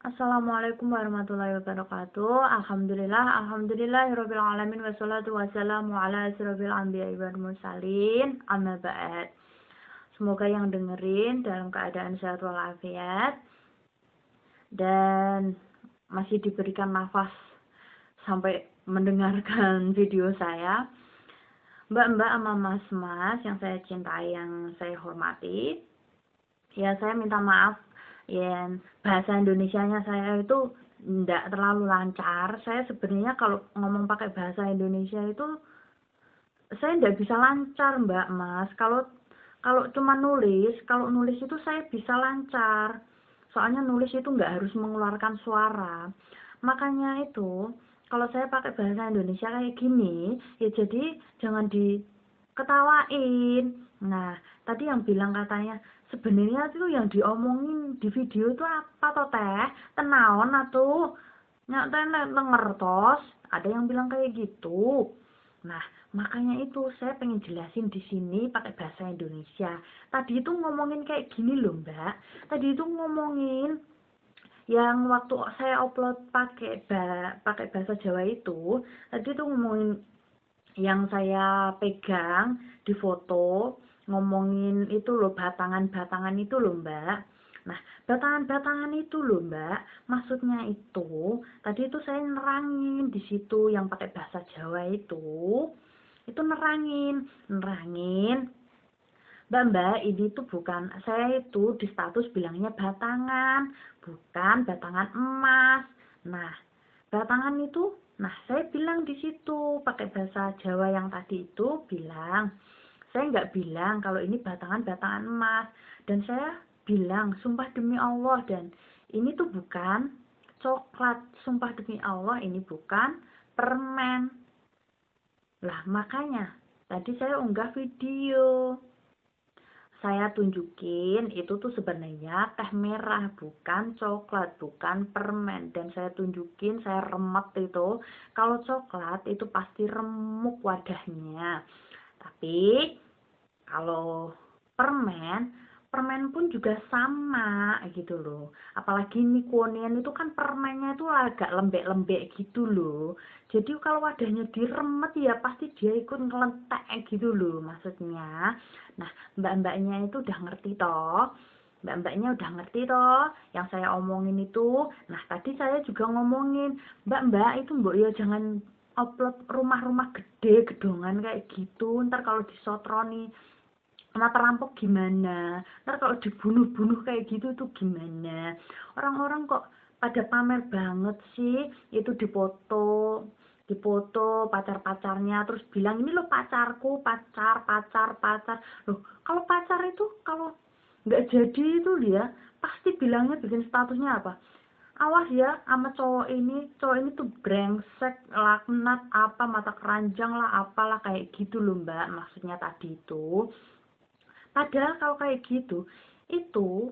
Assalamualaikum warahmatullahi wabarakatuh. Alhamdulillahirabbil alamin wassalatu wassalamu ala asyrofil anbiya'i wal mursalin. Amma ba'd. Semoga yang dengerin dalam keadaan sehat walafiat dan masih diberikan nafas sampai mendengarkan video saya. Mbak-mbak sama mas-mas yang saya cintai, yang saya hormati, ya saya minta maaf ya, bahasa Indonesianya saya itu tidak terlalu lancar. Saya sebenarnya kalau ngomong pakai bahasa Indonesia itu saya tidak bisa lancar, Mbak, Mas. Kalau kalau cuma nulis, kalau nulis itu saya bisa lancar. Soalnya nulis itu nggak harus mengeluarkan suara. Makanya itu kalau saya pakai bahasa Indonesia kayak gini, ya jadi jangan diketawain. Nah, tadi yang bilang katanya sebenarnya itu yang diomongin di video itu apa toh teh? Tenaon atuh? Nyak teh ngertos. Ada yang bilang kayak gitu. Nah, makanya itu saya pengen jelasin di sini pakai bahasa Indonesia. Tadi itu ngomongin kayak gini loh, Mbak. Tadi itu ngomongin yang waktu saya upload pakai bahasa Jawa itu, tadi itu ngomongin yang saya pegang di foto, ngomongin itu loh, batangan-batangan itu loh, Mbak. Nah, batangan-batangan itu loh, Mbak, maksudnya itu tadi itu saya nerangin di situ yang pakai bahasa Jawa itu nerangin Mbak, ini tuh bukan, saya itu di status bilangnya batangan, bukan batangan emas. Nah, batangan itu, nah saya bilang di situ pakai bahasa Jawa yang tadi itu bilang, saya nggak bilang kalau ini batangan-batangan emas. Dan saya bilang, sumpah demi Allah, dan ini tuh bukan coklat, sumpah demi Allah ini bukan permen. Lah makanya, tadi saya unggah video. Saya tunjukin itu tuh sebenarnya teh merah, bukan coklat, bukan permen. Dan saya tunjukin, saya remet itu, kalau coklat itu pasti remuk wadahnya. Tapi kalau permen, permen pun juga sama gitu loh. Apalagi Nikonian itu kan permennya itu agak lembek-lembek gitu loh. Jadi kalau wadahnya diremet ya pasti dia ikut ngelentek gitu loh maksudnya. Nah, mbak-mbaknya itu udah ngerti toh. Mbak-mbaknya udah ngerti toh yang saya omongin itu. Nah, tadi saya juga ngomongin, Mbak-mbak itu mbok ya jangan upload rumah-rumah gede gedongan kayak gitu. Ntar kalau disotroni sama perampok gimana? Ntar kalau dibunuh-bunuh kayak gitu tuh gimana? Orang-orang kok pada pamer banget sih, itu dipoto pacar-pacarnya, terus bilang ini loh pacarku, pacar loh. Kalau pacar itu kalau nggak jadi itu dia pasti bilangnya, bikin statusnya apa, awas ya sama cowok ini tuh brengsek, laknat, apa mata keranjang lah, apalah kayak gitu loh, Mbak, maksudnya tadi itu. Padahal kalau kayak gitu, itu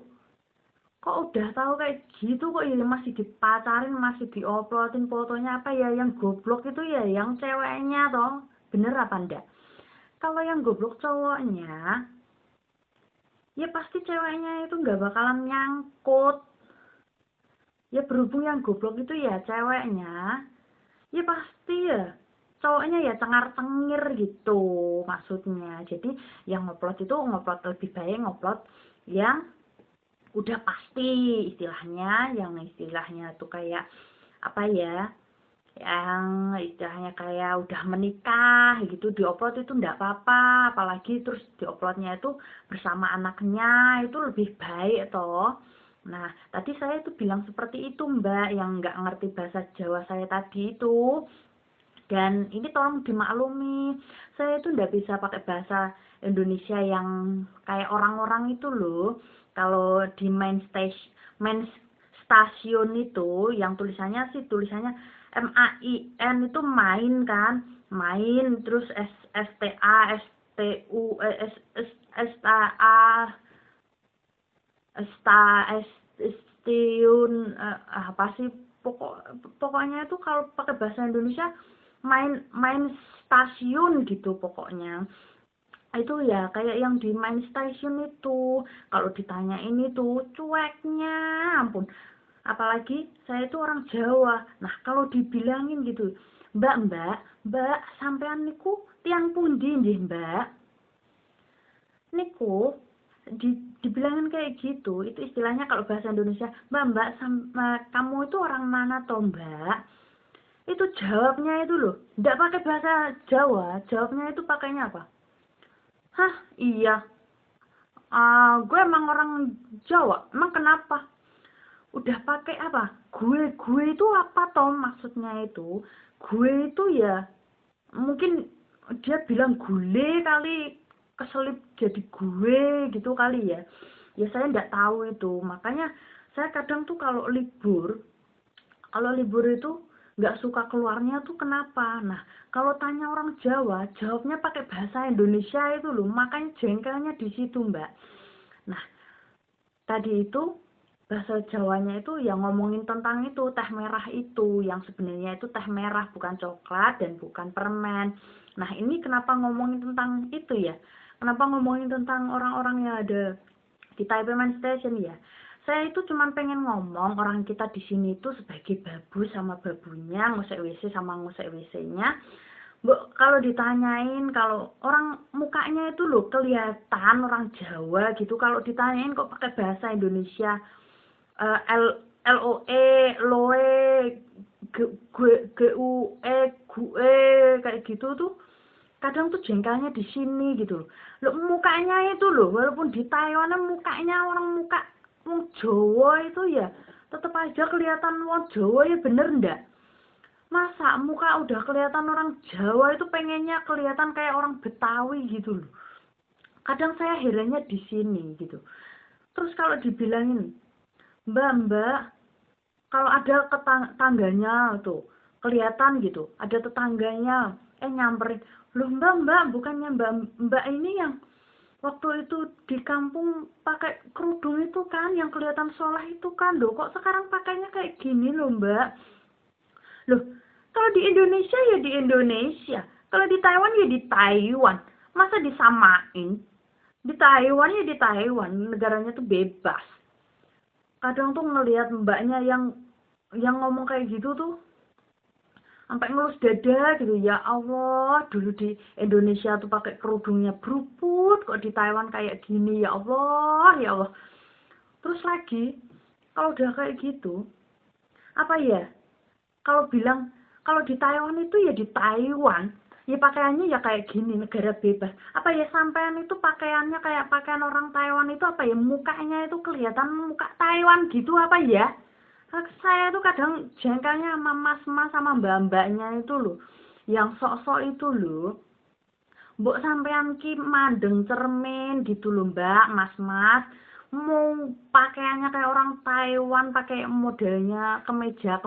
kok udah tahu kayak gitu kok ya masih dipacarin, masih diuploadin fotonya. Apa ya yang goblok itu ya yang ceweknya toh. Bener apa enggak? Kalau yang goblok cowoknya, ya pasti ceweknya itu nggak bakalan nyangkut. Ya berhubung yang goblok itu ya ceweknya, ya pasti ya cowoknya ya cengar-cengir gitu maksudnya. Jadi yang ngupload itu ngupload lebih baik ngupload yang udah pasti, istilahnya yang istilahnya tuh kayak apa ya, yang istilahnya kayak udah menikah gitu diupload itu ndak apa-apa, apalagi terus diuploadnya itu bersama anaknya, itu lebih baik toh. Nah, tadi saya itu bilang seperti itu, Mbak, yang nggak ngerti bahasa Jawa saya tadi itu. Dan ini tolong dimaklumi, saya itu ndak bisa pakai bahasa Indonesia yang kayak orang-orang itu loh. Kalau di main stasiun itu yang tulisannya MAIN itu main kan, main, terus STA STU STA Stasiun, apa sih, pokoknya itu kalau pakai bahasa Indonesia main main stasiun gitu pokoknya. Itu ya kayak yang di main stasiun itu, kalau ditanya ini tuh cueknya ampun. Apalagi saya itu orang Jawa. Nah, kalau dibilangin gitu, Mbak, sampean niku tiang pundi nggih, Mbak? Niku dibilangin kayak gitu, itu istilahnya kalau bahasa Indonesia, Mbak, kamu itu orang mana toh, Mbak? Itu jawabnya itu loh, nggak pakai bahasa Jawa, jawabnya itu pakainya apa? Hah, iya, gue emang orang Jawa, emang kenapa? Udah pakai apa? Gue itu apa toh maksudnya itu? Gue itu ya mungkin dia bilang gule kali, keselip jadi gue gitu kali ya. Ya saya nggak tahu itu. Makanya saya kadang tuh kalau libur itu nggak suka keluarnya tuh kenapa? Nah, kalau tanya orang Jawa, jawabnya pakai bahasa Indonesia itu loh. Makanya jengkelnya di situ, Mbak. Nah, tadi itu bahasa Jawanya itu yang ngomongin tentang itu teh merah itu yang sebenarnya itu teh merah bukan coklat dan bukan permen. Nah, ini kenapa ngomongin tentang itu ya? Kenapa ngomongin tentang orang-orang yang ada di Taipei Main Station ya? Saya itu cuma pengen ngomong orang kita di sini itu sebagai babu sama babunya, ngusek WC sama ngusek WC-nya. Kalau ditanyain, kalau orang mukanya itu loh kelihatan orang Jawa gitu, kalau ditanyain kok pakai bahasa Indonesia, L LOE, loe, GUE, gue kayak gitu tuh, kadang tuh jengkelnya di sini gitu loh. Mukanya itu loh, walaupun di Taiwan mukanya muka wong Jawa itu ya tetap aja kelihatan wong Jawa ya, bener ndak? Masa muka udah kelihatan orang Jawa itu pengennya kelihatan kayak orang Betawi gitu loh. Kadang saya herannya di sini gitu. Terus kalau dibilangin, Mbak, kalau ada tetangganya tuh, kelihatan gitu, ada tetangganya, nyamperin, loh Mbak, bukannya Mbak ini yang waktu itu di kampung pakai kerudung itu kan, yang kelihatan soleh itu kan, loh kok sekarang pakainya kayak gini loh Mbak. Loh, kalau di Indonesia ya di Indonesia. Kalau di Taiwan ya di Taiwan. Masa disamain? Di Taiwan ya di Taiwan. Negaranya tuh bebas. Kadang tuh ngelihat mbaknya yang ngomong kayak gitu tuh sampai ngelus dada gitu. Ya Allah, dulu di Indonesia tuh pakai kerudungnya beruput, kok di Taiwan kayak gini. Ya Allah, ya Allah. Terus lagi, kalau udah kayak gitu, apa ya? Kalau di Taiwan itu ya di Taiwan, ya pakaiannya ya kayak gini, negara bebas. Apa ya sampean itu pakaiannya kayak pakaian orang Taiwan itu apa ya, mukanya itu kelihatan muka Taiwan gitu apa ya? Saya tuh kadang jengkelnya sama mas-mas sama mbak-mbaknya itu loh, yang sok-sok itu loh. Mbok sampean ki mandeng cermin gitu loh Mbak, Mas-mas. Mau pakaiannya kayak orang Taiwan, pakai modelnya kemeja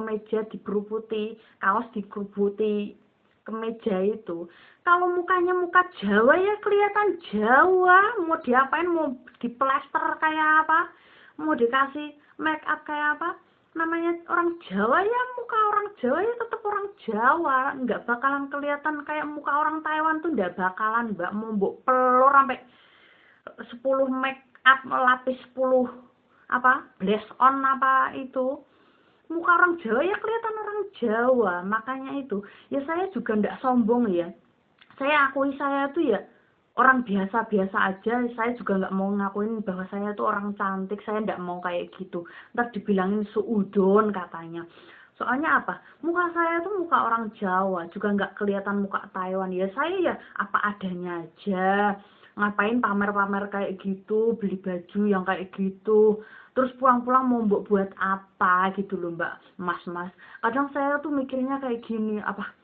dikeruputi, kaos dikeruputi, kemeja itu. Kalau mukanya muka Jawa ya kelihatan Jawa. Mau diapain, mau diplester kayak apa? Mau dikasih make up kayak apa? Namanya orang Jawa ya muka orang Jawa ya tetap orang Jawa, nggak bakalan kelihatan kayak muka orang Taiwan tuh, nggak bakalan Mbak. Mau mbok pelor sampai 10 make up lapis 10 apa blush on apa itu, muka orang Jawa ya kelihatan orang Jawa. Makanya itu ya saya juga nggak sombong ya, saya akui saya tuh ya orang biasa-biasa aja. Saya juga nggak mau ngakuin bahwa saya tuh orang cantik, saya nggak mau kayak gitu, ntar dibilangin suudon katanya. Soalnya apa, muka saya tuh muka orang Jawa, juga nggak kelihatan muka Taiwan. Ya saya ya apa adanya aja. Ngapain pamer-pamer kayak gitu, beli baju yang kayak gitu, terus pulang-pulang mau buat apa gitu loh Mbak, Mas-mas. Kadang saya tuh mikirnya kayak gini, apa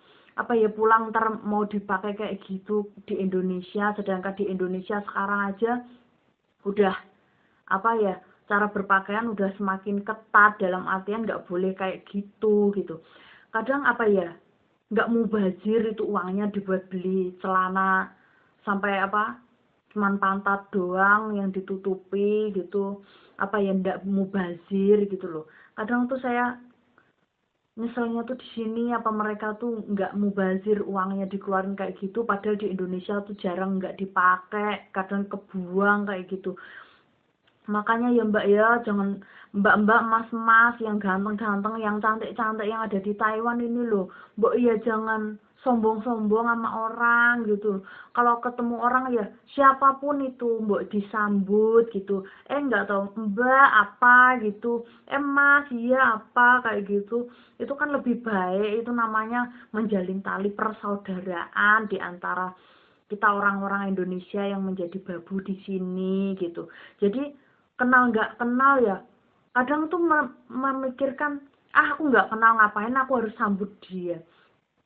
ya, pulang ntar mau dipakai kayak gitu di Indonesia, sedangkan di Indonesia sekarang aja udah apa ya, cara berpakaian udah semakin ketat, dalam artian nggak boleh kayak gitu. Kadang apa ya, nggak mubazir itu uangnya dibuat beli celana sampai apa, cuman pantat doang yang ditutupi gitu, apa ya, nggak mubazir gitu loh. Kadang tuh saya nyeselnya tuh di sini, apa mereka tuh nggak mubazir uangnya dikeluarin kayak gitu, padahal di Indonesia tuh jarang nggak dipakai, kadang kebuang kayak gitu. Makanya ya Mbak ya, jangan Mbak-mbak, mas-mas yang ganteng-ganteng, yang cantik-cantik yang ada di Taiwan ini loh. Mbak ya jangan sombong-sombong sama orang gitu. Kalau ketemu orang ya siapapun itu Mbak disambut gitu. Enggak tahu Mbak apa gitu. Mas iya apa kayak gitu. Itu kan lebih baik, itu namanya menjalin tali persaudaraan di antara kita orang-orang Indonesia yang menjadi babu di sini gitu. Jadi kenal nggak kenal ya kadang tuh memikirkan aku nggak kenal ngapain aku harus sambut dia,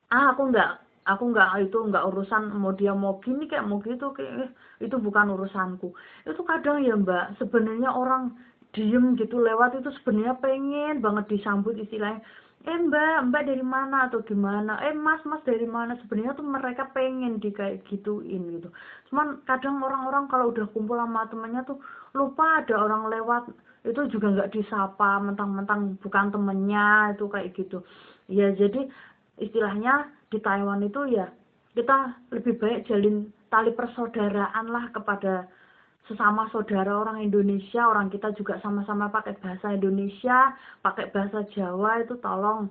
aku nggak itu nggak urusan mau dia mau gini kayak mau gitu kayak itu bukan urusanku. Itu kadang ya Mbak sebenarnya orang diem gitu lewat itu sebenarnya pengen banget disambut istilahnya, mbak dari mana atau gimana, mas dari mana, sebenarnya tuh mereka pengen di kayak gituin gitu. Cuman kadang orang-orang kalau udah kumpul sama temennya tuh lupa ada orang lewat itu juga nggak disapa mentang-mentang bukan temennya itu kayak gitu ya. Jadi istilahnya di Taiwan itu ya kita lebih baik jalin tali persaudaraan lah kepada sesama saudara orang Indonesia. Orang kita juga sama-sama pakai bahasa Indonesia, pakai bahasa Jawa, itu tolong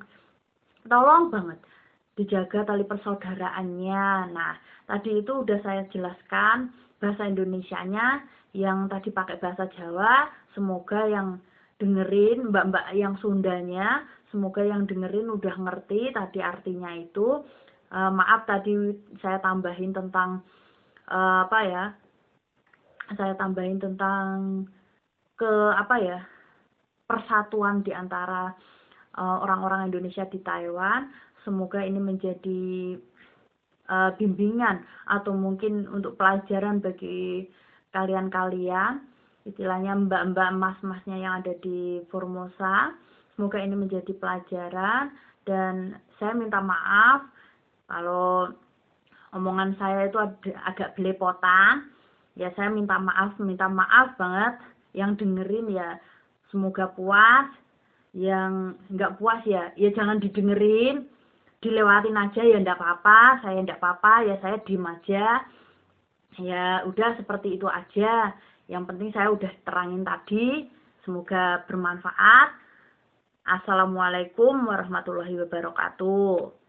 tolong banget dijaga tali persaudaraannya. Nah, tadi itu udah saya jelaskan bahasa Indonesianya, yang tadi pakai bahasa Jawa, semoga yang dengerin, mbak-mbak yang Sundanya, semoga yang dengerin udah ngerti tadi artinya itu. Maaf tadi saya tambahin tentang apa ya? Saya tambahin tentang ke apa ya? Persatuan di antara orang-orang Indonesia di Taiwan. Semoga ini menjadi bimbingan atau mungkin untuk pelajaran bagi kalian-kalian, istilahnya mbak-mbak mas-masnya yang ada di Formosa. Semoga ini menjadi pelajaran dan saya minta maaf kalau omongan saya itu agak belepotan. Ya saya minta maaf banget yang dengerin ya. Semoga puas, yang nggak puas ya jangan didengerin, dilewatin aja ya ndak apa-apa, saya ndak apa-apa ya, saya diem aja ya, udah seperti itu aja. Yang penting saya udah terangin tadi, semoga bermanfaat. Assalamualaikum warahmatullahi wabarakatuh.